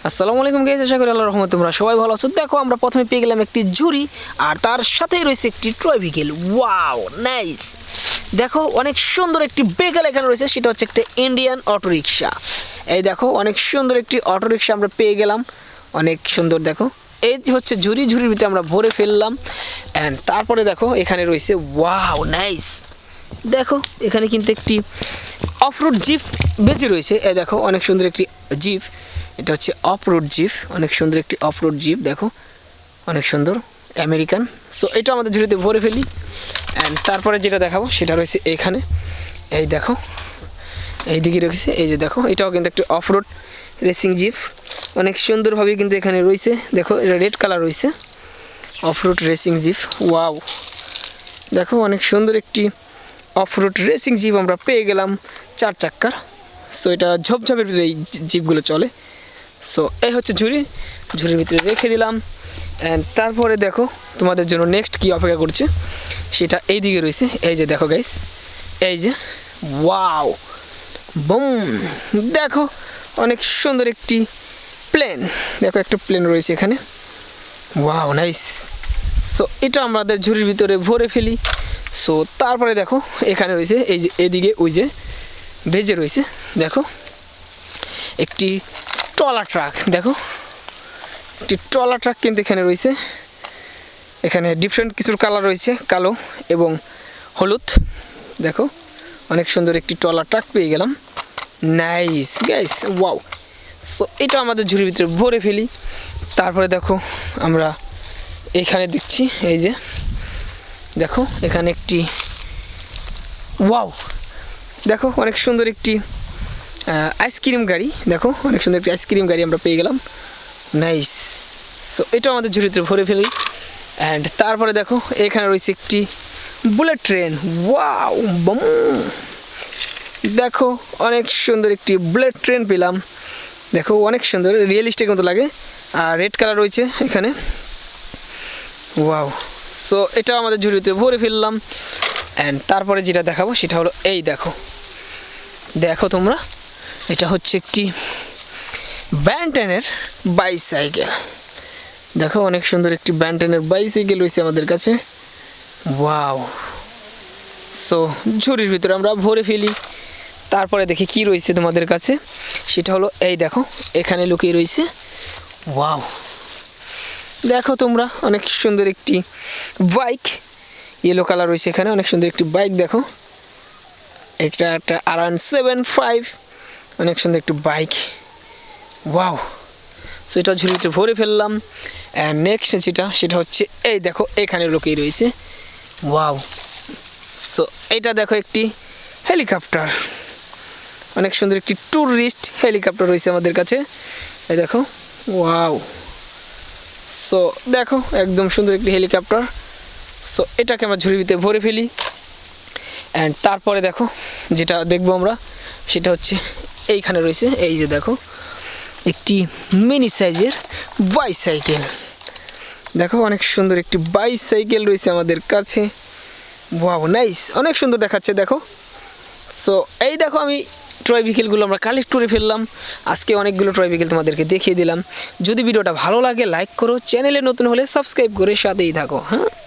আসসালামু আলাইকুম গাইস, আশা করি আল্লাহর রহমতে তোমরা সবাই ভালো আছো। দেখো আমরা প্রথমে পেয়ে গেলাম একটি ঝুড়ি আর তার সাথেই রয়েছে একটি ট্রয় ভেহিকেল। Wow nice. দেখো অনেক সুন্দর একটি ভেহিকেল এখানে রয়েছে, সেটা হচ্ছে একটা ইন্ডিয়ান অটোরিকশা। এই দেখো অনেক সুন্দর একটি অটোরিকশা আমরা পেয়ে গেলাম, অনেক সুন্দর। দেখো এই যে হচ্ছে ঝুড়ির ভিতরে আমরা ভরে ফেললাম। অ্যান্ড তারপরে দেখো এখানে রয়েছে ওয়াও নাইস। দেখো এখানে কিন্তু একটি অফরোড জিপ বেঁচে রয়েছে। এই দেখো অনেক সুন্দর একটি জিপ, এটা হচ্ছে অফরোড জিপ, অনেক সুন্দর একটি অফরোড জিপ। দেখো অনেক সুন্দর আমেরিকান। সো এটা আমাদের ঝুড়িতে ভরে ফেলি। অ্যান্ড তারপরে যেটা দেখাবো সেটা রয়েছে এখানে। এই দেখো এই দিকে রেখেছে, এই যে দেখো এটাও কিন্তু একটি অফরোড রেসিং জিপ, অনেক সুন্দরভাবে কিন্তু এখানে রয়েছে। দেখো এটা রেড কালার রয়েছে, অফরোড রেসিং জিপ। ওয়াও দেখো অনেক সুন্দর একটি অফরোড রেসিং জিপ আমরা পেয়ে গেলাম, 4 চাক্কার। সো এটা ঝপঝপের ভিতরে এই জিপগুলো চলে। সো এই হচ্ছে ঝুড়ির ভিতরে রেখে দিলাম। অ্যান্ড তারপরে দেখো তোমাদের জন্য নেক্সট কি অপেক্ষা করছে সেটা এই দিকে রয়েছে। এই যে দেখো গাইস, এই যে ওয়াও বুম। দেখো অনেক সুন্দর একটি প্লেন, দেখো একটা প্লেন রয়েছে এখানে। Wow nice. সো এটা আমাদের ঝুড়ির ভিতরে ভরে ফেলি। সো তারপরে দেখো এখানে রয়েছে এই যে এদিকে ওই যে ভেজে রয়েছে, দেখো একটি ট্রলার ট্রাক। দেখো একটি ট্রলার ট্রাক কিন্তু এখানে রয়েছে। এখানে ডিফারেন্ট কিছুর কালার রয়েছে, কালো এবং হলুদ। দেখো অনেক সুন্দর একটি ট্রলার ট্রাক পেয়ে গেলাম। Nice guys, wow. সো এটা আমাদের ঝুড়ির ভিতরে ভরে ফেলি। তারপরে দেখো আমরা এখানে দেখছি, এই যে দেখো এখানে একটি ওয়াও, দেখো অনেক সুন্দর একটি আইসক্রিম গাড়ি। দেখো অনেক সুন্দর একটি আইসক্রিম গাড়ি আমরা পেয়ে গেলাম। নাইস। সো এটা আমাদের ঝুড়িতে ভরে ফেলি। অ্যান্ড তারপরে দেখো এখানে রয়েছে একটি বুলেট ট্রেন। Wow bomb. দেখো অনেক সুন্দর একটি বুলেট ট্রেন পেলাম। দেখো অনেক সুন্দর, রিয়েলিস্টিক মতো লাগে, আর রেড কালার রয়েছে এখানে। ওয়াও। সো এটা আমাদের ঝুড়িতে ভরে ফেললাম। অ্যান্ড তারপরে যেটা দেখাবো সেটা হলো এই দেখো, দেখো তোমরা এটা হচ্ছে একটি ব্যান্টেনের বাইসাইকেল। দেখো অনেক সুন্দর একটি ব্যান্টেনের বাইসাইকেল রয়েছে আমাদের কাছে। ওয়াও। সো ঝুড়ির ভিতরে আমরা ভরে ফেলি। তারপরে দেখি কি রয়েছে তোমাদের কাছে, সেটা হলো এই দেখো এখানে লুকিয়ে রয়েছে। ওয়াও দেখো তোমরা অনেক সুন্দর একটি বাইক, ইয়েলো কালার রয়েছে এখানে, অনেক সুন্দর একটি বাইক। দেখো এটা একটা R175, অনেক সুন্দর একটি বাইক। ওয়াও। সো এটা ঝুড়িতে ভরে ফেললাম। অ্যান্ড নেক্সট যেটা সেটা হচ্ছে এই দেখো এখানে লুকিয়ে রয়েছে। ওয়াও। সো এটা দেখো একটি হেলিকপ্টার, অনেক সুন্দর একটি ট্যুরিস্ট হেলিকপ্টার রয়েছে আমাদের কাছে। এই দেখো ওয়াও। সো দেখো একদম সুন্দর একটি হেলিকপ্টার। সো এটাকে আমরা ঝুড়ির ভিতরে ভরে ফেলি। অ্যান্ড তারপরে দেখো যেটা দেখবো আমরা সেটা হচ্ছে এইখানে রয়েছে, এই যে দেখো একটি মিনি সাইজের বাইসাইকেল। দেখো অনেক সুন্দর একটি বাইসাইকেল রয়েছে আমাদের কাছে। ওয়াও নাইস, অনেক সুন্দর দেখাচ্ছে দেখো। সো এই দেখো আমি ট্রয় ভেহিকেলগুলো আমরা কালেক্ট করে ফেললাম। আজকে অনেকগুলো ট্রয় ভেহিকেল তোমাদেরকে দেখিয়ে দিলাম। যদি ভিডিওটা ভালো লাগে লাইক করো, চ্যানেলে নতুন হলে সাবস্ক্রাইব করে সাথেই থাকো। হ্যাঁ।